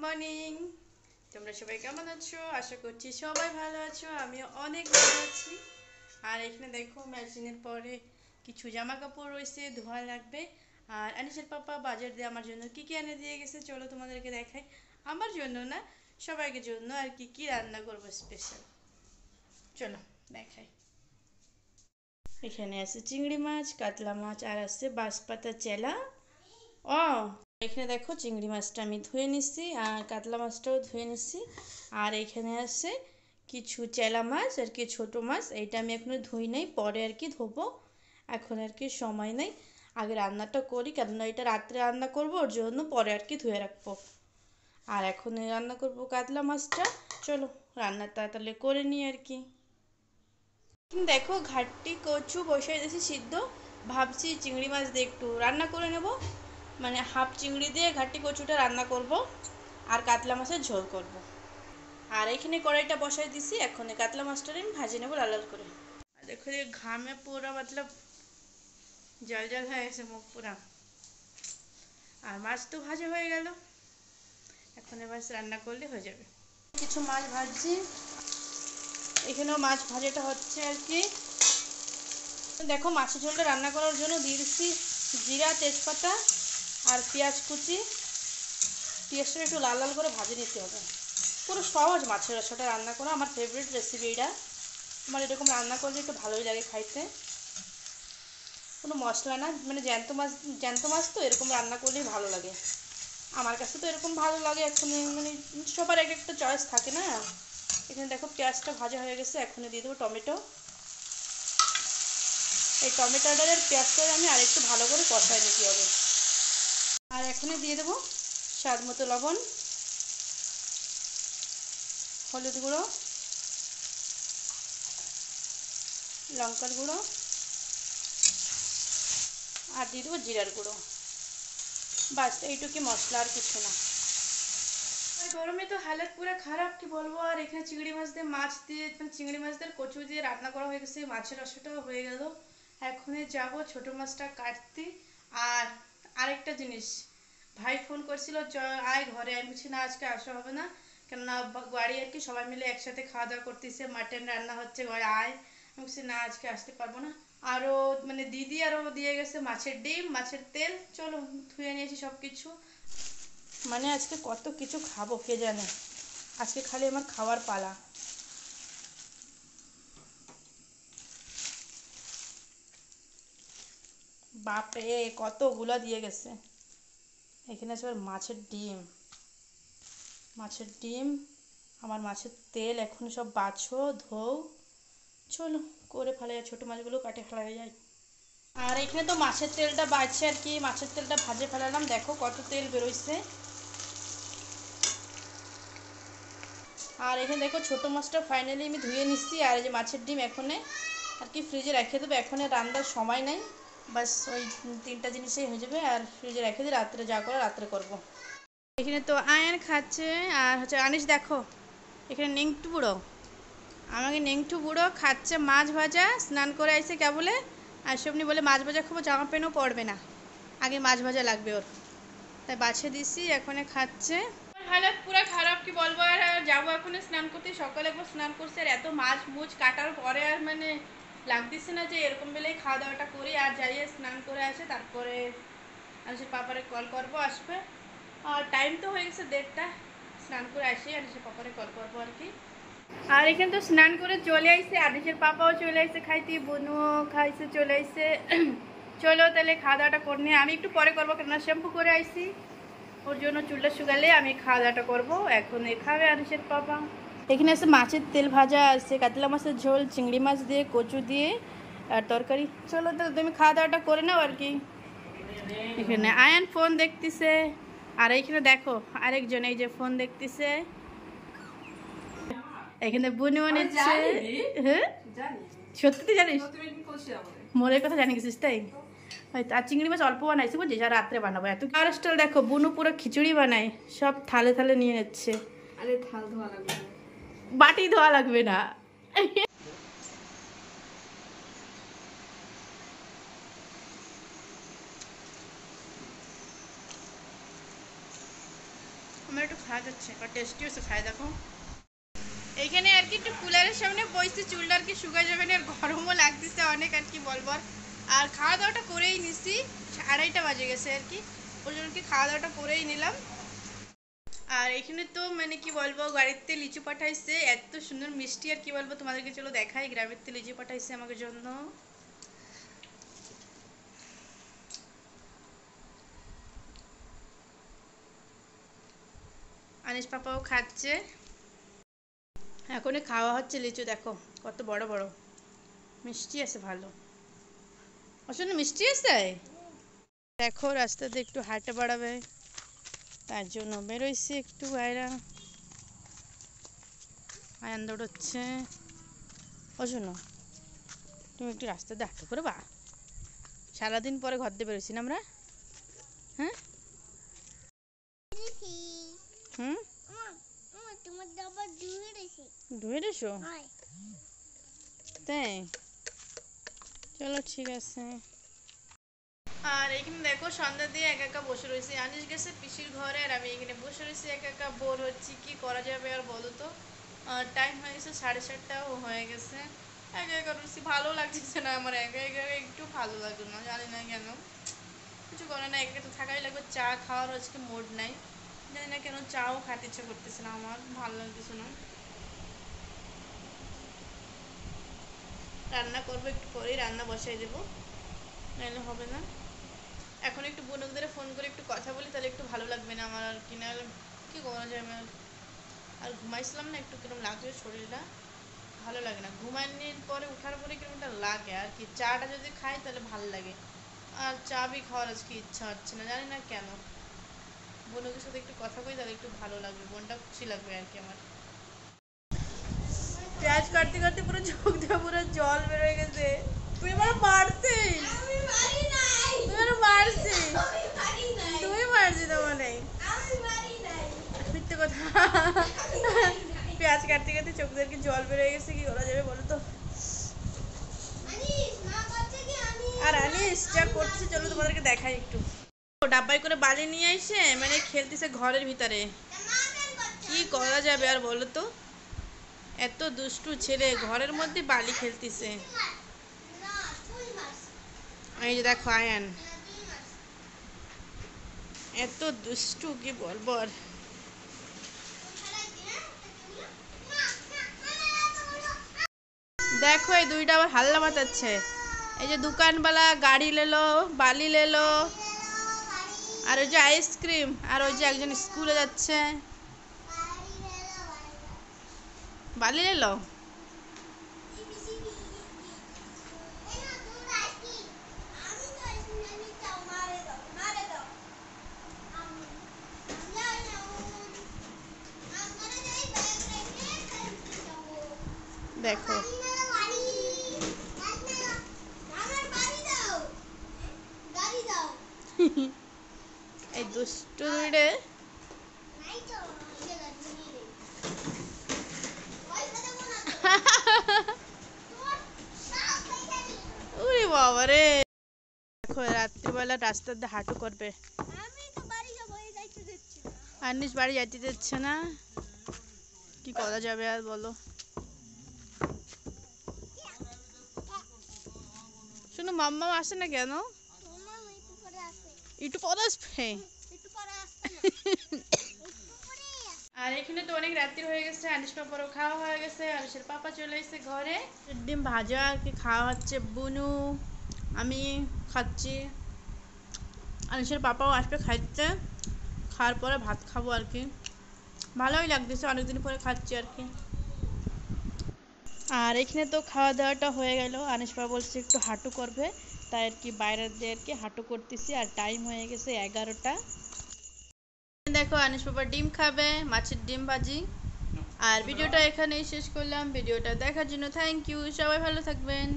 Morning. তোমরা সবাই কেমন আছো? আশা করছি সবাই ভালো আছো, আমিও অনেক ভালো আছি। আর এখানে দেখো মেশিনের পরে কিছু জামা কাপড় রয়েছে, ধোয়া লাগবে। আর আনিসের পাপা বাজার দিয়ে আমার জন্য কি কি এনে দিয়ে গেছে, চলো তোমাদেরকে দেখাই। আমার জন্য না, সবাইকে জন্য আর কি কি রান্না করবো স্পেশাল, চলো দেখাই। এখানে আছে চিংড়ি মাছ, কাতলা মাছ, আর আছে বাঁশপাতা চেলা। ও, এখানে দেখো চিংড়ি মাছটা আমি ধুয়ে নিচ্ছি আর কাতলা মাছটাও ধুয়ে নিচ্ছি। আর এখানে আছে কিছু চেলা মাছ আর কি ছোট মাছ, এইটা আমি এখনো ধুই নাই, পরে আর কি ধোবো। এখন আর কি সময় নেই, আগে রান্নাটা করি, কেননা এটা রাত্রে রান্না করবো, ওর জন্য পরে আর কি ধুয়ে রাখবো। আর এখন রান্না করবো কাতলা মাছটা, চলো রান্নাটা তাহলে করে নিই আর কি। দেখো ঘাটটি কচু বসিয়ে দিয়েছি সিদ্ধ, ভাবছি চিংড়ি মাছ দিয়ে একটু রান্না করে নেব, মানে হাফ চিংড়ি দিয়ে ঘাটটি কচুটা রান্না করব আর কাতলা মাছের ঝোল করব। আর এখানে কড়াইটা বসাই দিছি, এখন কাতলা মাছটা আমি ভাজে নেবো লাল লাল করে। আর দেখো যে ঘামে পুরো মতলব জল জল হয়ে গেছে মুখ পুরা। আর মাছ তো ভাজা হয়ে গেল, এখন এবার রান্না করলে হয়ে যাবে। কিছু মাছ ভাজছি, এখানেও মাছ ভাজাটা হচ্ছে আর কি। দেখো মাছের ঝোলটা রান্না করার জন্য দিয়ে দিচ্ছি জিরা, তেজপাতা আর পেঁয়াজ কুচি। পেঁয়াজটা একটু লাল লাল করে ভাজে নিতে হবে। পুরো সহজ মাছের রসাটা রান্না করা, আমার ফেভারিট রেসিপি এটা। আমার এরকম রান্না করলে একটু ভালোই লাগে খাইতে। কোনো মশলা না, মানে জ্যান্ত মাছ তো এরকম রান্না করলেই ভালো লাগে। আমার কাছে তো এরকম ভালো লাগে। এখন মানে সবার এক একটা চয়েস থাকে না। এখানে দেখো পেঁয়াজটা ভাজা হয়ে গেছে, এখন দিয়ে দেবো টমেটো। এই টমেটোটার আর পেঁয়াজটা আমি আরেকটু ভালো করে কষায় নিতে হবে। আর এখানে দিয়ে দেবো স্বাদ মতো লবণ, হলুদ গুঁড়ো, লঙ্কার গুঁড়ো, আর দিয়ে দেবো জিরার গুঁড়ো। বাস এইটুকু মশলা, আর কিছু না। গরমে তো হালত পুরো খারাপ, কি বলবো। আর এখানে চিংড়ি মাছ দিয়ে কচু দিয়ে রান্না করা হয়ে গেছে, মাছের রসাটাও হয়ে গেল। এখন যাব ছোট মাছটা কাটতে। আর আরেকটা জিনিস, ভাই ফোন করছিল আয় ঘরে, আমি বলছি না আজকে আসা হবে না, কেননা বাড়ি আর কি সবাই মিলে একসাথে খাওয়া দাওয়া করতেছে, মাটন রান্না হচ্ছে ঘরে, আয়। আমি বলছি না আজকে আসতে পারবো না। আরও মানে দিদি আরও দিয়ে গেছে মাছের ডিম, মাছের তেল, চলো ধুয়ে নিয়েছি সব কিছু। মানে আজকে কত কিছু খাবো কে জানে, আজকে খালি আমার খাওয়ার পালা। বাপরে কতগুলো দিয়ে গেছে। এখানে আছে মাছের ডিম, আমার মাছের তেল, এখন সব বাছো ধোও, চলো করে ফেলা যায়, ছোটো মাছগুলো কাটে ফেলা যায়। আর এখানে তো মাছের তেলটা বাড়ছে আর কি, মাছের তেলটা ভাজে ফেলালাম, দেখো কত তেল বেরোইছে। আর এখানে দেখো ছোটো মাছটা ফাইনালি আমি ধুয়ে নিচ্ছি, আর এই যে মাছের ডিম এখানে আর কি ফ্রিজে রেখে দেবো, এখন রান্নার সময় নেই, বাস ওই তিনটা জিনিসই হয়ে যাবে। আর ফ্রিজে রেখে দিই, রাত্রে যা করে রাত্রে করব। এখানে তো আয়ান খাচ্ছে, আর হচ্ছে আনিস দেখো এখানে নেংটু বুড়ো, আমাকে নেংটু বুড়ো খাচ্ছে মাছ ভাজা, স্নান করে আইসে কেবলে। আর সবনি বলে মাছ ভাজা খাবো, জামা প্যান্টও পরবে না, আগে মাছ ভাজা লাগবে ওর, তাই বাছে দিছি, এখন খাচ্ছে। হালত পুরো খারাপ, কি বলবো। আর যাবো এখন স্নান করতে, সকালে একবার স্নান করছে, আর এত মাছ মুছ কাটার পরে আর মানে লাগতেছে না যে এরকম বেলায় খাওয়া দাওয়াটা করি। আর যাইয়ে স্নান করে আসে, তারপরে আমি পাপারে কল করবো, আসবে। আর টাইম তো হয়ে গেছে 1:30, স্নান করে আসি আর পাপারে কল করবো আর কি। আর এখানে তো স্নান করে চলে আইসে, আদেশের পাপাও চলে আইসে খাইতে, বনুও খাইছে চলে আইসে। চলো তাহলে খাওয়া দাওয়াটা করে নিয়ে, আমি একটু পরে করবো, কেননা শ্যাম্পু করে আইসি, ওর জন্য চুলটা শুকালে আমি খাওয়া দাওয়াটা করবো। এখন খাবে আনিসের পাপা। এখানে আছে মাছের তেল ভাজা, আছে কাতলা মাছের ঝোল, চিংড়ি মাছ দিয়ে, কচু দিয়ে আর তরকারি। চলো তাহলে তুমি খাওয়া দাওয়াটা করে নাও আর কি। এখানে আয়ান ফোন দেখতেছে, আর এইখানে দেখো আরেকজন এই যে ফোন দেখতেছে, এখানে বুনিও নিচ্ছে। হ্যাঁ সত্যি জানিস, মোরের কথা জানি গেছিস তাই। হয়তো আর চিংড়ি মাছ অল্প বানাইছি বুঝছি, যা রাত্রে বানাবো। এত আর স্টাইল দেখো, বুনু পুরো খিচুড়ি বানায়, সব থালে থালে নিয়ে নিচ্ছে। আরে থাল ধোয়া লাগবে, বাটি ধোয়া লাগবে না। আমার একটু খাওয়া যাচ্ছে আর টেস্টি হচ্ছে, খাই দেখো। এইখানে আর কি একটু কুলারের সামনে বসছি, চুলটা আর কি শুকায় যাবে না, আর গরমও লাগতেছে অনেক, আর কি বলবো। আর খাওয়া দাওয়াটা করেই নিছি, 2:30 বাজে গেছে আর কি, ওই জন্য কি খাওয়া দাওয়াটা করেই নিলাম। আর এখানে তো মানে কি বলবো, গাড়িতে লিচু পাঠাইছে, এত সুন্দর মিষ্টি, আর কি বলবো তোমাদেরকে, চলো দেখাই। গ্রামের থেকে লিচু পাঠাইছে আমাকে জন্য। আনিস পাপাও খাচ্ছে, এখনই খাওয়া হচ্ছে লিচু, দেখো কত বড় বড়, মিষ্টি আছে ভালো, আসলে মিষ্টি আছে। দেখো রাস্তাতে একটু হাঁটে বাড়াবে, তার জন্য বেরোইছি একটু বাইরে। আয়ান দৌড়চ্ছে, ও শোনো তুমি একটু রাস্তাতে হাঁটো করে বা, সারাদিন পরে ঘর দিয়ে বেরোছি না আমরা। হ্যাঁ হুম ধুয়ে দিছো তাই, চলো ঠিক আছে। আর এখানে দেখো সন্ধ্যা দিয়ে একা একা বসে রয়েছি, আনিস গেছে পিসির ঘরে, আর আমি এখানে বসে রয়েছি একা একা, বোর হচ্ছি, কি করা যাবে আর বলো তো। টাইম হয়ে গেছে 7:30 হয়ে গেছে, একা একা রয়েছি, ভালো লাগতেছে না আমার, একা একা একটু ভালো লাগলো না, জানি না কেন, কিছু করে না, একা তো থাকাই লাগবে। চা খাওয়ার আজকে মুড নাই, জানি না কেন, চাও খেতে ইচ্ছে করতেছে না আমার, ভালো লাগতেছে না। রান্না করবো একটু পরেই, রান্না বসাই দেবো, নাহলে হবে না। এখন একটু বোনদের ফোন করে একটু কথা বলি, তাহলে একটু ভালো লাগবে না আমার, আর কি, না কি করা যায় আমার। আর ঘুমাইছিলাম না, একটু কিরম লাগছে শরীরটা, ভালো লাগে না, ঘুমানোর পরে উঠার পরে কিরম একটা লাগে আর কি। চাটা যদি খাই তাহলে ভালো লাগে, আর চা বি খাওয়ার আজকে ইচ্ছা হচ্ছে না, জানি না কেন। বোনদের সাথে একটু কথা কই, তাহলে একটু ভালো লাগবে, বোনটা খুশি লাগবে আর কি আমার। পেঁয়াজ কাটতে কাটতে পুরো চোখ দিয়ে পুরো জল বেরোয় গেছে, তুই আমার মারছিস, তুই আমার মারছিস, তুই মারছিস তো মানে মিথ্যে কথা। পেঁয়াজ কাটতে কাটতে চোখ দিয়ে জল বেরোয় গেছে, কি করা যাবে বলো তো। আর আনিস যা করছে, চলো তোমাদেরকে দেখাই একটু। ডাব্বাই করে বালি নিয়ে এসে মানে খেলতেছে ঘরের ভিতরে, কি করা যাবে আর বলো তো, এত দুষ্টু ছেলে, ঘরের মধ্যে বালি খেলতেছে। এই যে দেখো আয়ান, এত দুষ্টু কি বলবো আর। দেখো এই দুইটা আবার হাল্লা মাতাচ্ছে, এই যে দোকানওয়ালা গাড়ি লেলো, বালি লেলো, আর ওই যে আইসক্রিম, আর ওই যে একজন স্কুলে যাচ্ছে, বালি লেলো। দেখো এই দুষ্টু দুইটা, ওরে বাবা রে। দেখো রাত্রিবেলা রাস্তা দিয়ে হাঁটু করবে, আনিস বাড়ি যাইতে দিচ্ছে না, কি করা যাবে আর বলো। শোনো মাম্মা আসে না কেন, একটু পরে আসবে। আর এখানে তো অনেক রাত্রি হয়ে গেছে, আনিস পাপারও খাওয়া হয়ে গেছে, আনিসের পাপা চলে এসেছে ঘরে, ডিম ভাজা আর কি খাওয়া হচ্ছে, বুনু আমি খাচ্ছি, আনিসের পাপাও আসবে খাইতে, খাওয়ার পরে ভাত খাবো আর কি, ভালোই লাগতেছে, অনেকদিন পরে খাচ্ছি আর কি। আর এখানে তো খাওয়া দাওয়াটা হয়ে গেল, আনিস পাপা বলছে একটু হাঁটু করবে, তাই আর কি বাইরের দিয়ে আর কি হাঁটু করতেছি, আর টাইম হয়ে গেছে 11টা। দেখো আনিস পাপা ডিম খাবে, মাছের ডিম ভাজি। আর ভিডিওটা এখানেই শেষ করলাম, ভিডিওটা দেখার জন্য থ্যাংক ইউ, সবাই ভালো থাকবেন।